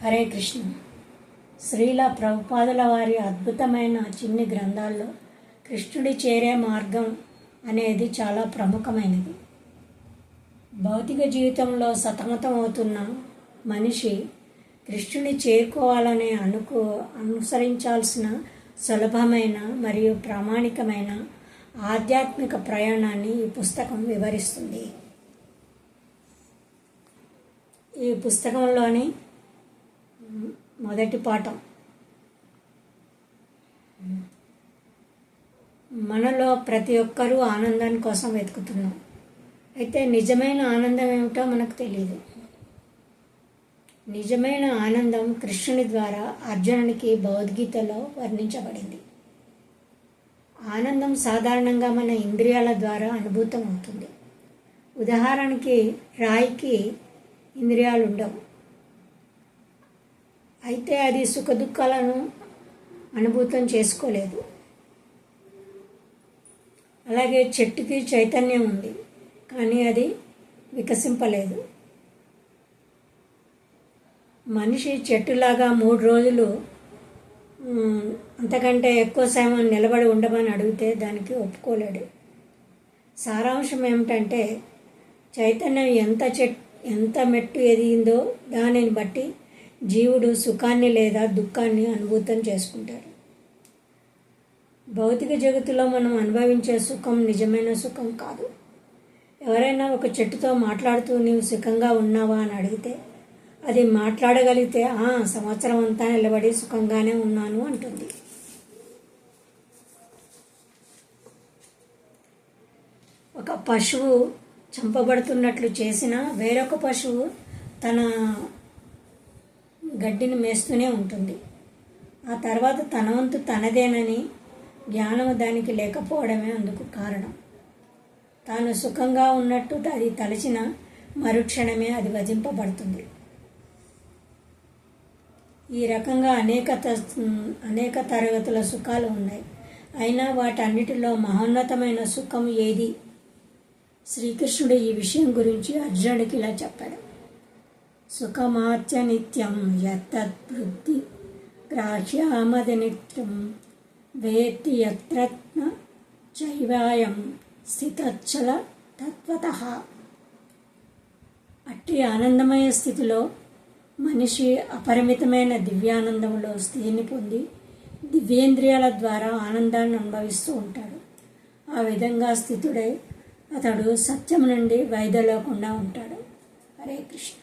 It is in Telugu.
హరే కృష్ణ. శ్రీల ప్రభుపాదుల వారి అద్భుతమైన చిన్ని గ్రంథాల్లో కృష్ణుడి చేరే మార్గం అనేది చాలా ప్రముఖమైనది. భౌతిక జీవితంలో సతమతమవుతున్న మనిషి కృష్ణుని చేరుకోవాలని అనుసరించాల్సిన సులభమైన మరియు ప్రామాణికమైన ఆధ్యాత్మిక ప్రయాణాన్ని ఈ పుస్తకం వివరిస్తుంది. ఈ పుస్తకంలోని మొదటి పాఠం, మనలో ప్రతి ఒక్కరూ ఆనందాని కోసం వెతుకుతున్నాం. అయితే నిజమైన ఆనందం ఏమిటో మనకు తెలియదు. నిజమైన ఆనందం కృష్ణుని ద్వారా అర్జునునికి భగవద్గీతలో వర్ణించబడింది. ఆనందం సాధారణంగా మన ఇంద్రియాల ద్వారా అనుభూతం అవుతుంది. ఉదాహరణకి రాయికి ఇంద్రియాలు ఉండవు, అయితే అది సుఖదుఖాలను అనుభూతం చేసుకోలేదు. అలాగే చెట్టుకి చైతన్యం ఉంది, కానీ అది వికసింపలేదు. మనిషి చెట్టులాగా 3 రోజులు అంతకంటే ఎక్కువ సమయం నిలబడి ఉండమని అడిగితే దానికి ఒప్పుకోలేడు. సారాంశం ఏమిటంటే, చైతన్యం ఎంత మెట్టు ఎదిగిందో దానిని బట్టి జీవుడు సుఖాన్ని లేదా దుఃఖాన్ని అనుభూతం చేసుకుంటాడు. భౌతిక జగత్తులో మనం అనుభవించే సుఖం నిజమైన సుఖం కాదు. ఎవరైనా ఒక చెట్టుతో మాట్లాడుతూ నీవు సుఖంగా ఉన్నావా అని అడిగితే అది మాట్లాడగలిగితే సంవత్సరం అంతా నిలబడి సుఖంగానే ఉన్నాను అంటుంది. ఒక పశువు చంపబడుతున్నట్లు చేసిన వేరొక పశువు తన గడ్డిని మేస్తూనే ఉంటుంది. ఆ తర్వాత తన వంతు తనదేనని జ్ఞానం దానికి లేకపోవడమే అందుకు కారణం. తాను సుఖంగా ఉన్నట్టు అది తలచిన మరుక్షణమే అది వధింపబడుతుంది. ఈ రకంగా అనేక తరగతుల సుఖాలు ఉన్నాయి. అయినా వాటన్నిటిలో మహోన్నతమైన సుఖం ఏది? శ్రీకృష్ణుడు ఈ విషయం గురించి అర్జునుడికి ఇలా చెప్పాడు. సుఖమాత్య నిత్యం యత్తద్బుద్ధి గ్రాహ్యామది నిత్యం వేత్తి యత్రత్న చైవాయం స్థితచ్చల తత్వతః. అట్టి ఆనందమయ స్థితిలో మనిషి అపరిమితమైన దివ్యానందంలో స్థితిని పొంది దివ్యేంద్రియాల ద్వారా ఆనందాన్ని అనుభవిస్తూ ఉంటాడు. ఆ విధంగా స్థితుడై అతడు సత్యం నుండి వైదొలగకుండా ఉంటాడు. హరే కృష్ణ.